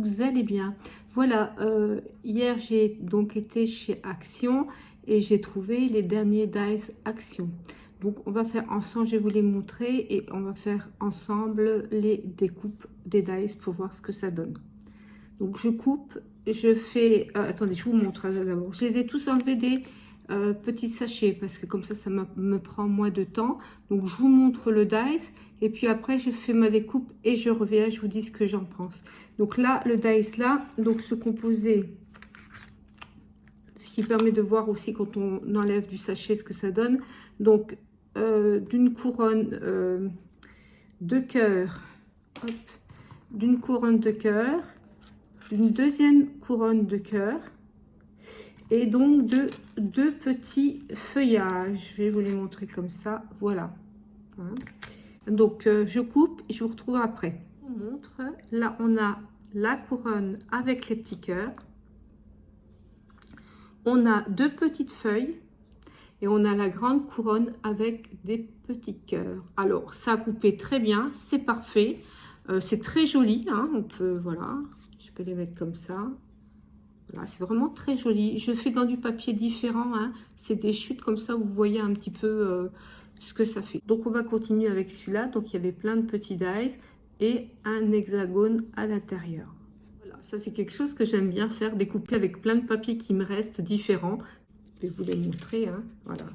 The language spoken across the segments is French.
vous allez bien. Voilà, hier j'ai donc été chez Action et j'ai trouvé les derniers dies Action. Donc on va faire ensemble, je vais vous les montrer et on va faire ensemble les découpes des dies pour voir ce que ça donne. Donc je coupe, je fais, attendez, je vous montre d'abord. Je les ai tous enlevés des petits sachets parce que comme ça me prend moins de temps. Donc je vous montre le dice et puis après je fais ma découpe et je reviens, je vous dis ce que j'en pense. Donc là, le dice là, donc se composer, ce qui permet de voir aussi quand on enlève du sachet ce que ça donne. Donc d'une couronne de cœur, d'une couronne de cœur, d'une deuxième couronne de cœur et donc de deux petits feuillages. Je vais vous les montrer comme ça, voilà. Hein. Donc je coupe et je vous retrouve après. Je vous montre, là on a la couronne avec les petits cœurs, on a deux petites feuilles et on a la grande couronne avec des petits cœurs. Alors ça a coupé très bien, c'est parfait, c'est très joli, hein. On peut, voilà, je peux les mettre comme ça. Voilà, c'est vraiment très joli. Je fais dans du papier différent, hein. C'est des chutes comme ça, vous voyez un petit peu ce que ça fait. Donc on va continuer avec celui-là. Donc il y avait plein de petits dies et un hexagone à l'intérieur. Voilà, ça c'est quelque chose que j'aime bien faire, découper avec plein de papiers qui me restent différents. Je vais vous les montrer, hein. Voilà.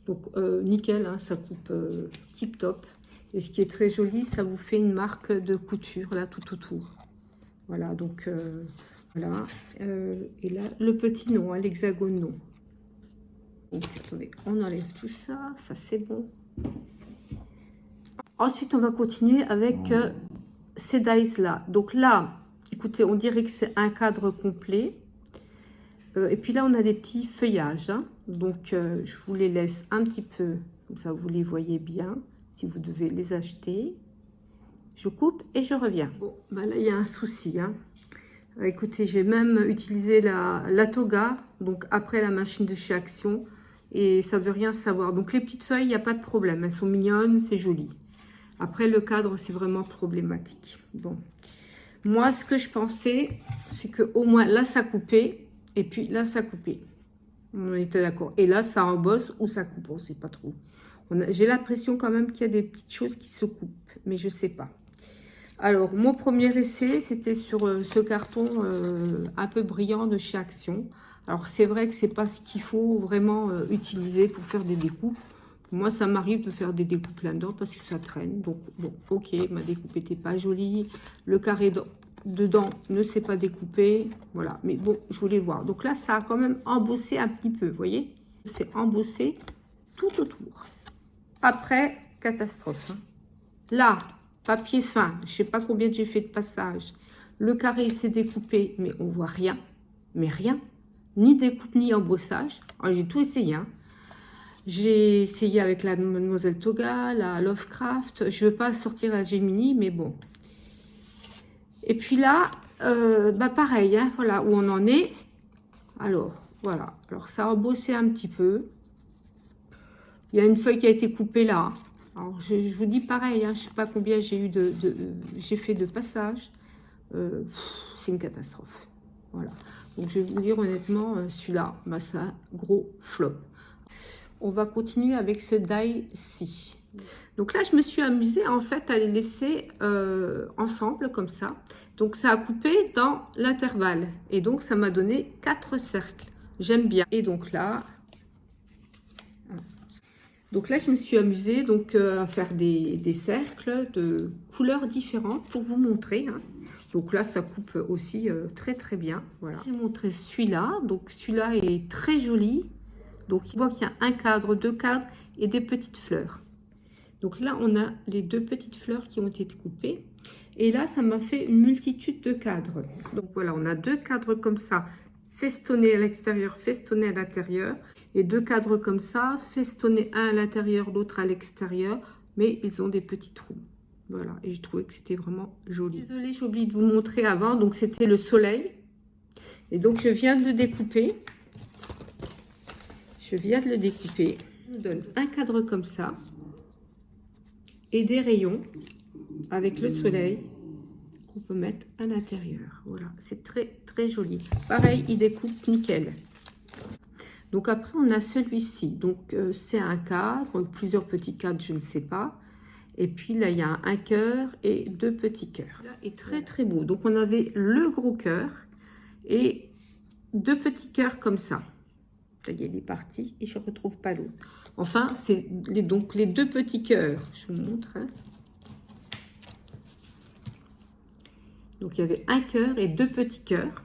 Donc nickel, hein, ça coupe tip top. Et ce qui est très joli, ça vous fait une marque de couture là tout autour. Voilà, donc voilà. Et là, le petit nom, hein, l'hexagone non. Donc, attendez, on enlève tout ça, ça c'est bon. Ensuite, on va continuer avec ces dies là. Donc là, écoutez, on dirait que c'est un cadre complet. Et puis là, on a des petits feuillages. Hein. Donc, je vous les laisse un petit peu, comme ça vous les voyez bien, si vous devez les acheter. Je coupe et je reviens. Bon, ben là, il y a un souci. Hein. Écoutez, j'ai même utilisé la toga, donc après la machine de chez Action, et ça veut rien savoir. Donc les petites feuilles, il n'y a pas de problème. Elles sont mignonnes, c'est joli. Après, le cadre, c'est vraiment problématique. Bon. Moi, ce que je pensais, c'est que au moins là, ça coupait, et puis là, ça coupait. On était d'accord. Et là, ça embosse ou ça coupe, on ne sait pas trop. J'ai l'impression quand même qu'il y a des petites choses qui se coupent, mais je ne sais pas. Alors, mon premier essai, c'était sur ce carton un peu brillant de chez Action. Alors, c'est vrai que c'est pas ce qu'il faut vraiment utiliser pour faire des découpes. Moi, ça m'arrive de faire des découpes là-dedans parce que ça traîne. Donc, bon, ok, ma découpe n'était pas jolie. Le carré dedans ne s'est pas découpé. Voilà, mais bon, je voulais voir. Donc là, ça a quand même embossé un petit peu, vous voyez? C'est embossé tout autour. Après, catastrophe. Hein. Là, papier fin, je ne sais pas combien j'ai fait de passages. Le carré s'est découpé, mais on voit rien. Mais rien. Ni découpe, ni embossage. J'ai tout essayé. Hein. J'ai essayé avec la Mademoiselle Toga, la Lovecraft. Je ne veux pas sortir la Gemini, mais bon. Et puis là, bah pareil, hein, voilà où on en est. Alors, voilà. Alors, ça a embossé un petit peu. Il y a une feuille qui a été coupée là. Alors, je vous dis pareil, hein, je ne sais pas combien j'ai eu j'ai fait de passages. C'est une catastrophe. Voilà. Donc, je vais vous dire honnêtement, celui-là, bah, c'est un gros flop. On va continuer avec ce die-ci. Donc là, je me suis amusée en fait à les laisser ensemble comme ça. Donc, ça a coupé dans l'intervalle. Et donc, ça m'a donné 4 cercles. J'aime bien. Et donc là... Donc là, je me suis amusée donc, à faire des cercles de couleurs différentes pour vous montrer. Hein. Donc là, ça coupe aussi très très bien. Voilà. Je vais montrer celui-là. Donc celui-là est très joli. Donc on voit qu'il y a un cadre, deux cadres et des petites fleurs. Donc là, on a les deux petites fleurs qui ont été coupées. Et là, ça m'a fait une multitude de cadres. Donc voilà, on a deux cadres comme ça, festonnés à l'extérieur, festonnés à l'intérieur. Et deux cadres comme ça, festonnés un à l'intérieur, l'autre à l'extérieur. Mais ils ont des petits trous. Voilà, et je trouvais que c'était vraiment joli. Désolée, j'ai oublié de vous montrer avant. Donc c'était le soleil. Et donc je viens de le découper. Je viens de le découper. Je vous donne un cadre comme ça. Et des rayons avec le soleil. qu'on peut mettre à l'intérieur. Voilà, c'est très joli. Pareil, il découpe nickel. Donc après, on a celui-ci. Donc c'est un cadre, plusieurs petits cadres, je ne sais pas. Et puis là, il y a un cœur et 2 petits cœurs. Là est très beau. Donc on avait le gros cœur et 2 petits cœurs comme ça. Ça y est, il est parti et je ne retrouve pas l'autre. Enfin, c'est donc les 2 petits cœurs. Je vous montre. Hein. Donc il y avait un cœur et 2 petits cœurs.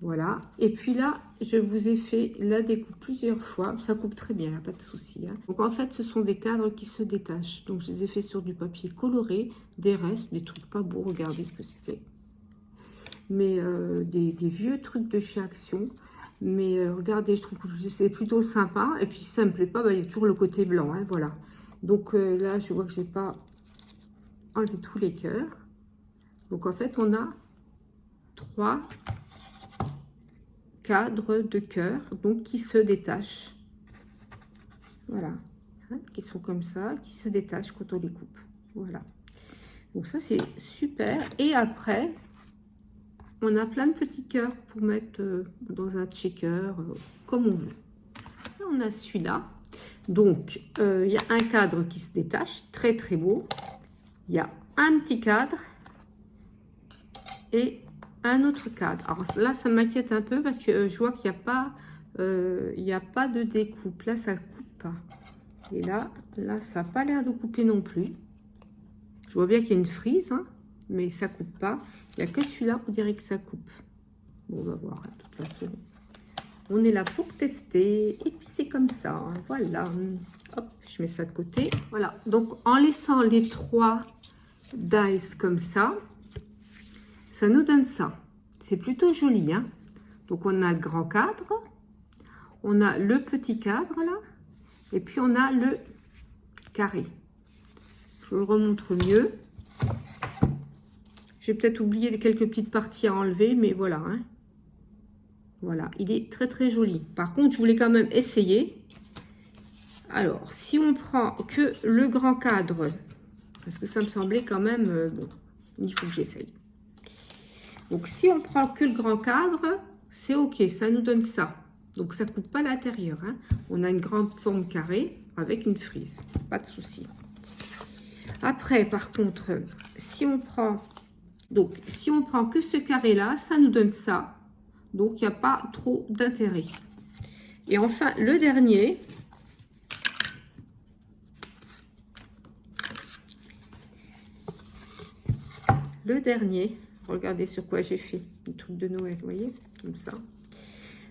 Voilà. Et puis là, je vous ai fait la découpe plusieurs fois. Ça coupe très bien, pas de souci. Hein. Donc en fait, ce sont des cadres qui se détachent. Donc je les ai fait sur du papier coloré, des restes, des trucs pas beaux. Regardez ce que c'était. Mais des vieux trucs de chez Action. Mais regardez, je trouve que c'est plutôt sympa. Et puis si ça me plaît pas, bah, il y a toujours le côté blanc. Hein, voilà. Donc là, je vois que j'ai pas enlevé tous les cœurs. Donc en fait, on a 3 cadres de cœur, donc qui se détachent. Voilà. Hein, qui sont comme ça, qui se détachent quand on les coupe. Voilà. Donc ça, c'est super. Et après, on a plein de petits cœurs pour mettre dans un checker, comme on veut. Là, on a celui-là. Donc, il y a un cadre qui se détache, très beau. Il y a un petit cadre et un autre cadre. Alors là, ça m'inquiète un peu parce que je vois qu'il n'y a pas de découpe. Là, ça ne coupe pas. Et là, ça n'a pas l'air de couper non plus. Je vois bien qu'il y a une frise, hein, mais ça ne coupe pas. Il n'y a que celui-là, on dirait que ça coupe. Bon, on va voir, hein, de toute façon. On est là pour tester. Et puis, c'est comme ça. Hein, voilà. Hop, je mets ça de côté. Voilà. Donc, en laissant les 3 dice comme ça, ça nous donne ça. C'est plutôt joli. Hein. Donc, on a le grand cadre. On a le petit cadre, là. Et puis, on a le carré. Je vous le remontre mieux. J'ai peut-être oublié quelques petites parties à enlever, mais voilà. Hein. Voilà, il est très joli. Par contre, je voulais quand même essayer. Alors, si on prend que le grand cadre, parce que ça me semblait quand même... bon, il faut que j'essaye. Donc, si on prend que le grand cadre, c'est OK, ça nous donne ça. Donc, ça ne coupe pas l'intérieur. Hein. On a une grande forme carrée avec une frise. Pas de souci. Après, par contre, si on prend... Donc, si on prend que ce carré-là, ça nous donne ça. Donc, il n'y a pas trop d'intérêt. Et enfin, le dernier. Regardez sur quoi j'ai fait. Le truc de Noël, vous voyez, comme ça.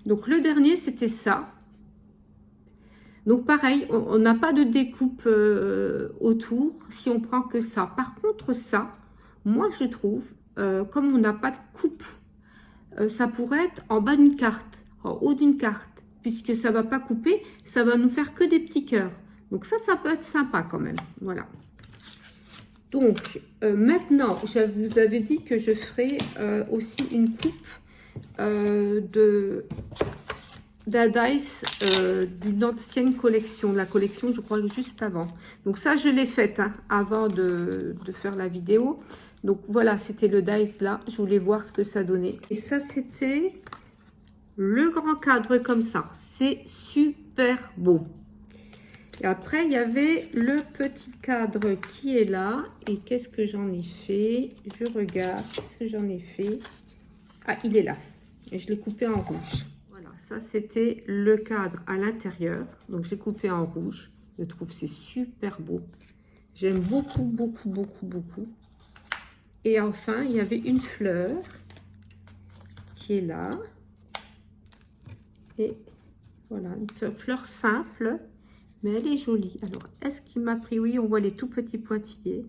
Donc, le dernier, c'était ça. Donc, pareil, on n'a pas de découpe autour si on prend que ça. Par contre, ça, moi, je trouve, comme on n'a pas de coupe, ça pourrait être en bas d'une carte, en haut d'une carte, puisque ça ne va pas couper, ça va nous faire que des petits cœurs. Donc ça peut être sympa quand même. Voilà. Donc maintenant, je vous avais dit que je ferai aussi une coupe d'un dice d'une ancienne collection, la collection je crois juste avant. Donc ça je l'ai faite hein, avant de faire la vidéo. Donc voilà, c'était le dice là, je voulais voir ce que ça donnait. Et ça c'était le grand cadre comme ça, c'est super beau. Et après il y avait le petit cadre qui est là. Et qu'est-ce que j'en ai fait? Je regarde, qu'est-ce que j'en ai fait? Ah, il est là. Et je l'ai coupé en rouge. Voilà, ça c'était le cadre à l'intérieur. Donc j'ai coupé en rouge. Je trouve c'est super beau. J'aime beaucoup. Et enfin, il y avait une fleur qui est là. Et voilà, une fleur simple, mais elle est jolie. Alors, est-ce qu'il m'a pris? Oui, on voit les tout petits pointillés.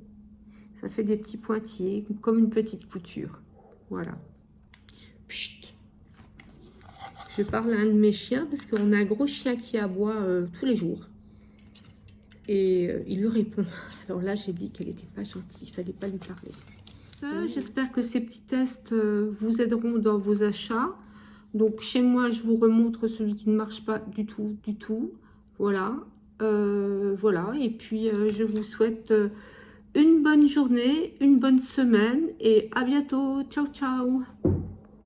Ça fait des petits pointillés, comme une petite couture. Voilà. Pchit. Je parle à un de mes chiens, parce qu'on a un gros chien qui aboie tous les jours. Et il lui répond. Alors là, j'ai dit qu'elle n'était pas gentille, il ne fallait pas lui parler. J'espère que ces petits tests vous aideront dans vos achats. Donc chez moi, je vous remontre celui qui ne marche pas du tout. Voilà. Voilà. Et puis je vous souhaite une bonne journée, une bonne semaine et à bientôt. Ciao, ciao.